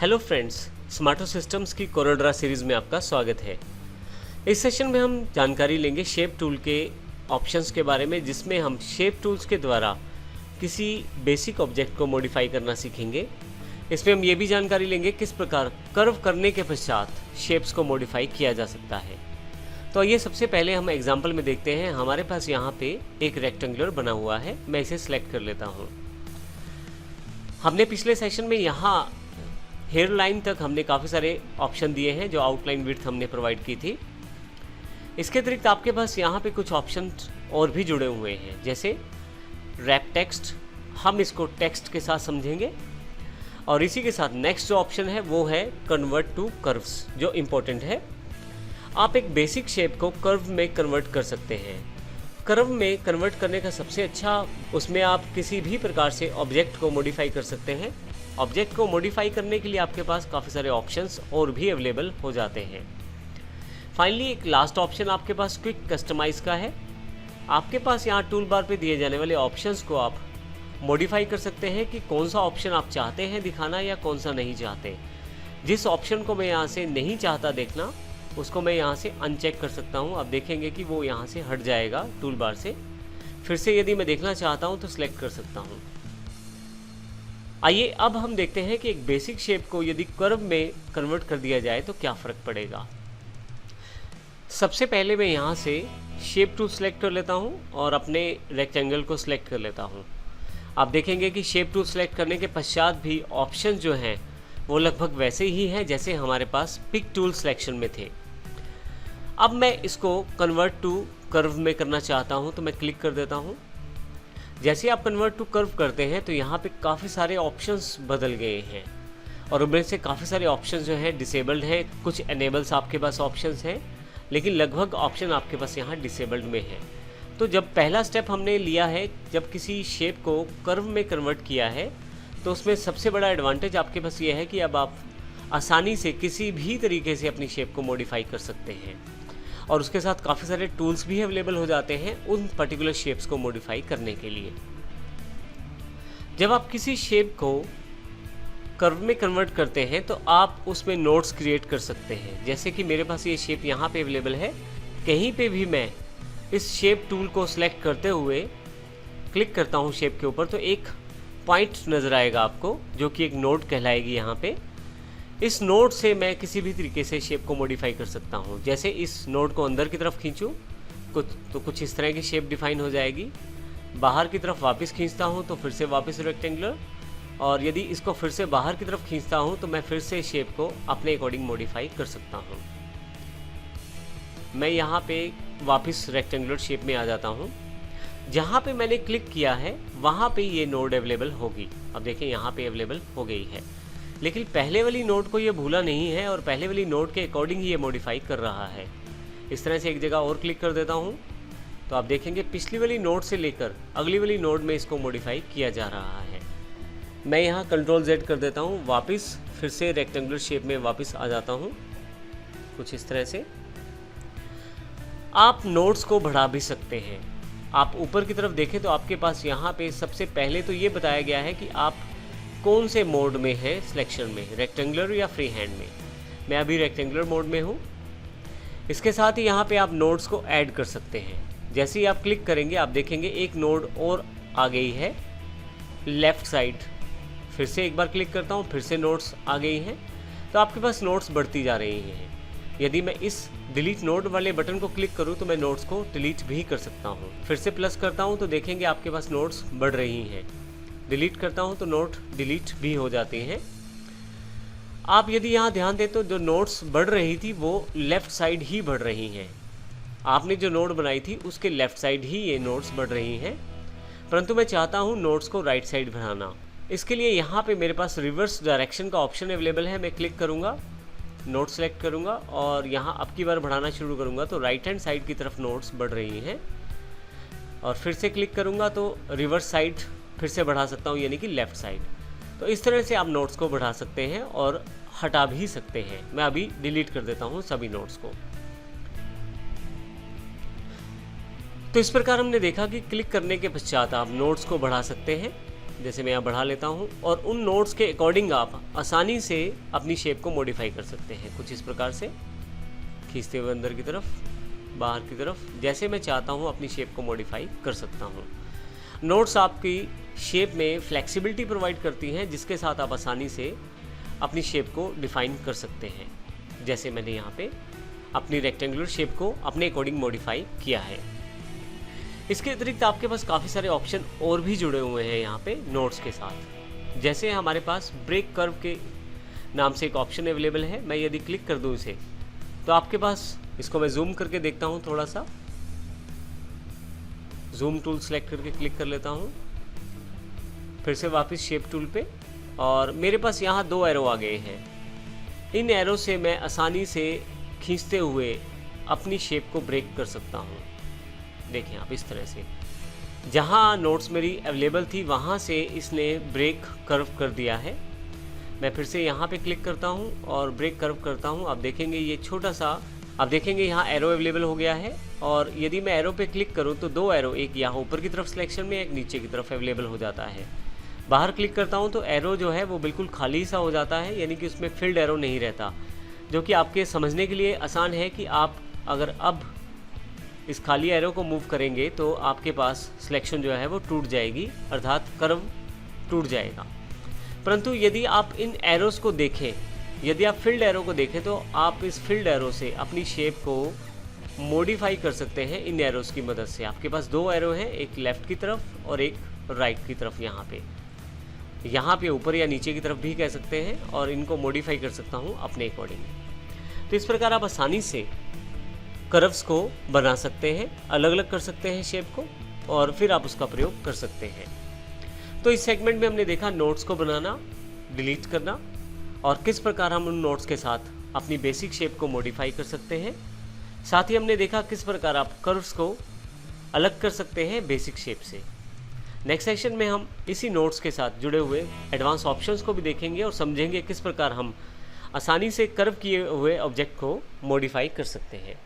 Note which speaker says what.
Speaker 1: Hello friends, स्मार्टो systems की कोरोड्रा series में आपका स्वागत है। इस सेशन में हम जानकारी लेंगे शेप टूल के ऑप्शंस के बारे में, जिसमें हम शेप टूल्स के द्वारा किसी बेसिक ऑब्जेक्ट को मॉडिफाई करना सीखेंगे। इसमें हम ये भी जानकारी लेंगे किस प्रकार कर्व करने के पश्चात शेप्स को मॉडिफाई किया जा सकता है। तो ये सबसे पहले हम एग्जाम्पल में देखते हैं। हमारे पास यहाँ पे एक रेक्टेंगुलर बना हुआ है, मैं इसे सिलेक्ट कर लेता हूँ। हमने पिछले सेशन में यहाँ हेयर लाइन तक हमने काफ़ी सारे ऑप्शन दिए हैं, जो आउटलाइन विड्थ हमने प्रोवाइड की थी। इसके अतिरिक्त आपके पास यहाँ पे कुछ ऑप्शन और भी जुड़े हुए हैं, जैसे रैप टेक्स्ट। हम इसको टेक्स्ट के साथ समझेंगे। और इसी के साथ नेक्स्ट जो ऑप्शन है वो है कन्वर्ट टू कर्व्स, जो इम्पोर्टेंट है। आप एक बेसिक शेप को कर्व में कन्वर्ट कर सकते हैं। कर्व में कन्वर्ट करने का सबसे अच्छा, उसमें आप किसी भी प्रकार से ऑब्जेक्ट को मॉडिफाई कर सकते हैं। ऑब्जेक्ट को मॉडिफाई करने के लिए आपके पास काफ़ी सारे ऑप्शंस और भी अवेलेबल हो जाते हैं। फाइनली एक लास्ट ऑप्शन आपके पास क्विक कस्टमाइज का है। आपके पास यहाँ टूल बार पे दिए जाने वाले ऑप्शंस को आप मॉडिफाई कर सकते हैं कि कौन सा ऑप्शन आप चाहते हैं दिखाना या कौन सा नहीं चाहते। जिस ऑप्शन को मैं यहाँ से नहीं चाहता देखना, उसको मैं यहाँ से अनचेक कर सकता हूँ। आप देखेंगे कि वो यहाँ से हट जाएगा टूल बार से। फिर से यदि मैं देखना चाहता हूँ तो सिलेक्ट कर सकता हूँ। आइए अब हम देखते हैं कि एक बेसिक शेप को यदि कर्व में कन्वर्ट कर दिया जाए तो क्या फ़र्क पड़ेगा। सबसे पहले मैं यहाँ से शेप टूल सेलेक्ट कर लेता हूँ और अपने रेक्टेंगल को सिलेक्ट कर लेता हूँ। आप देखेंगे कि शेप टूल सेलेक्ट करने के पश्चात भी ऑप्शन जो हैं वो लगभग वैसे ही हैं जैसे हमारे पास पिक टूल सिलेक्शन में थे। अब मैं इसको कन्वर्ट टू कर्व में करना चाहता हूँ, तो मैं क्लिक कर देता हूँ। जैसे आप कन्वर्ट टू कर्व करते हैं तो यहाँ पे काफ़ी सारे ऑप्शंस बदल गए हैं और उनमें से काफ़ी सारे ऑप्शंस जो हैं डिसेबल्ड हैं। कुछ एनेबल्स आपके पास ऑप्शंस हैं, लेकिन लगभग ऑप्शन आपके पास यहाँ डिसेबल्ड में है। तो जब पहला स्टेप हमने लिया है, जब किसी शेप को कर्व में कन्वर्ट किया है, तो उसमें सबसे बड़ा एडवांटेज आपके पास ये है कि अब आप आसानी से किसी भी तरीके से अपनी शेप को मॉडिफाई कर सकते हैं और उसके साथ काफ़ी सारे टूल्स भी अवेलेबल हो जाते हैं उन पर्टिकुलर शेप्स को मॉडिफाई करने के लिए। जब आप किसी शेप को कर्व में कन्वर्ट करते हैं तो आप उसमें नोट्स क्रिएट कर सकते हैं। जैसे कि मेरे पास ये शेप यहाँ पे अवेलेबल है। कहीं पे भी मैं इस शेप टूल को सिलेक्ट करते हुए क्लिक करता हूँ शेप के ऊपर, तो एक पॉइंट नज़र आएगा आपको, जो कि एक नोट कहलाएगी यहाँ पे। इस नोड से मैं किसी भी तरीके से शेप को मॉडिफाई कर सकता हूँ। जैसे इस नोड को अंदर की तरफ खींचूँ कुछ इस तरह की शेप डिफाइन हो जाएगी। बाहर की तरफ वापस खींचता हूँ तो फिर से वापस रेक्टेंगुलर, और यदि इसको फिर से बाहर की तरफ खींचता हूँ तो मैं फिर से शेप को अपने अकॉर्डिंग मॉडिफाई कर सकता हूँ। मैं यहाँ पे वापस रेक्टेंगुलर शेप में आ जाता हूँ। जहाँ पे मैंने क्लिक किया है वहाँ पे ये नोड अवेलेबल होगी। अब देखें यहाँ पे अवेलेबल हो गई है, लेकिन पहले वाली नोड को ये भूला नहीं है और पहले वाली नोड के अकॉर्डिंग ही ये मॉडिफाई कर रहा है। इस तरह से एक जगह और क्लिक कर देता हूँ तो आप देखेंगे पिछली वाली नोड से लेकर अगली वाली नोड में इसको मॉडिफाई किया जा रहा है। मैं यहाँ Ctrl+Z कर देता हूँ, वापस फिर से रेक्टेंगुलर शेप में वापस आ जाता हूँ। कुछ इस तरह से आप नोड्स को बढ़ा भी सकते हैं। आप ऊपर की तरफ देखें तो आपके पास यहाँ पे सबसे पहले तो ये बताया गया है कि आप कौन से मोड में है सिलेक्शन में, रेक्टेंगुलर या फ्री हैंड में। मैं अभी रेक्टेंगुलर मोड में हूँ। इसके साथ ही यहाँ पे आप नोड्स को ऐड कर सकते हैं। जैसे ही आप क्लिक करेंगे आप देखेंगे एक नोड और आ गई है लेफ़्ट साइड। फिर से एक बार क्लिक करता हूँ, फिर से नोड्स आ गई हैं। तो आपके पास नोड्स बढ़ती जा रही हैं। यदि मैं इस डिलीट नोड वाले बटन को क्लिक करूँ तो मैं नोड्स को डिलीट भी कर सकता हूँ। फिर से प्लस करता हूँ तो देखेंगे आपके पास नोड्स बढ़ रही हैं। डिलीट करता हूँ तो नोट डिलीट भी हो जाती हैं। आप यदि यहाँ ध्यान दें तो जो नोट्स बढ़ रही थी वो लेफ़्ट साइड ही बढ़ रही हैं। आपने जो नोड बनाई थी उसके लेफ़्ट साइड ही ये नोट्स बढ़ रही हैं, परंतु मैं चाहता हूँ नोट्स को राइट साइड बढ़ाना। इसके लिए यहाँ पे मेरे पास रिवर्स डायरेक्शन का ऑप्शन अवेलेबल है। मैं क्लिक करूँगा, नोट सेलेक्ट करूँगा और यहाँ अब की बार बढ़ाना शुरू करूँगा तो राइट हैंड साइड की तरफ नोट्स बढ़ रही हैं। और फिर से क्लिक करूँगा तो रिवर्स साइड फिर से बढ़ा सकता हूँ, यानी कि लेफ़्ट साइड। तो इस तरह से आप नोट्स को बढ़ा सकते हैं और हटा भी सकते हैं। मैं अभी डिलीट कर देता हूँ सभी नोट्स को। तो इस प्रकार हमने देखा कि क्लिक करने के पश्चात आप नोट्स को बढ़ा सकते हैं जैसे मैं यहाँ बढ़ा लेता हूँ, और उन नोड्स के अकॉर्डिंग आप आसानी से अपनी शेप को मॉडिफाई कर सकते हैं। कुछ इस प्रकार से खींचते हुए अंदर की तरफ, बाहर की तरफ, जैसे मैं चाहता हूँ अपनी शेप को मॉडिफाई कर सकता हूँ। नोड्स आपकी शेप में फ्लेक्सिबिलिटी प्रोवाइड करती हैं, जिसके साथ आप आसानी से अपनी शेप को डिफ़ाइन कर सकते हैं। जैसे मैंने यहाँ पे अपनी रेक्टेंगुलर शेप को अपने अकॉर्डिंग मॉडिफाई किया है। इसके अतिरिक्त आपके पास काफ़ी सारे ऑप्शन और भी जुड़े हुए हैं यहाँ पे नोड्स के साथ। जैसे हमारे पास ब्रेक कर्व के नाम से एक ऑप्शन अवेलेबल है। मैं यदि क्लिक कर दूँ इसे, तो आपके पास, इसको मैं जूम करके देखता हूँ, थोड़ा सा जूम टूल सेलेक्ट करके क्लिक कर लेता हूँ, फिर से वापस शेप टूल पे, और मेरे पास यहाँ 2 एरो आ गए हैं। इन एरो से मैं आसानी से खींचते हुए अपनी शेप को ब्रेक कर सकता हूँ। देखें आप, इस तरह से जहाँ नोट्स मेरी अवेलेबल थी वहाँ से इसने ब्रेक कर्व कर दिया है। मैं फिर से यहाँ पे क्लिक करता हूँ और ब्रेक कर्व करता हूँ। आप देखेंगे ये छोटा सा, आप देखेंगे यहाँ एरो अवेलेबल हो गया है, और यदि मैं एरो पे क्लिक करूँ तो 2 एरो, एक यहाँ ऊपर की तरफ सिलेक्शन में, एक नीचे की तरफ अवेलेबल हो जाता है। बाहर क्लिक करता हूँ तो एरो जो है वो बिल्कुल खाली सा हो जाता है, यानी कि उसमें फिल्ड एरो नहीं रहता, जो कि आपके समझने के लिए आसान है कि आप अगर अब इस खाली एरो को मूव करेंगे तो आपके पास सिलेक्शन जो है वो टूट जाएगी, अर्थात कर्व टूट जाएगा। परंतु यदि आप इन एरोस को देखें, यदि आप फील्ड एरो को देखें, तो आप इस फील्ड एरो से अपनी शेप को मॉडिफाई कर सकते हैं इन एरोस की मदद से। आपके पास 2 एरो हैं, एक लेफ़्ट की तरफ और एक राइट की तरफ। यहाँ पे ऊपर या नीचे की तरफ भी कह सकते हैं, और इनको मॉडिफाई कर सकता हूँ अपने अकॉर्डिंग। तो इस प्रकार आप आसानी से कर्व्स को बना सकते हैं, अलग अलग कर सकते हैं शेप को, और फिर आप उसका प्रयोग कर सकते हैं। तो इस सेगमेंट में हमने देखा नोट्स को बनाना, डिलीट करना, और किस प्रकार हम उन नोट्स के साथ अपनी बेसिक शेप को मॉडिफाई कर सकते हैं। साथ ही हमने देखा किस प्रकार आप कर्व्स को अलग कर सकते हैं बेसिक शेप से। नेक्स्ट सेशन में हम इसी नोट्स के साथ जुड़े हुए एडवांस ऑप्शंस को भी देखेंगे और समझेंगे किस प्रकार हम आसानी से कर्व किए हुए ऑब्जेक्ट को मॉडिफाई कर सकते हैं।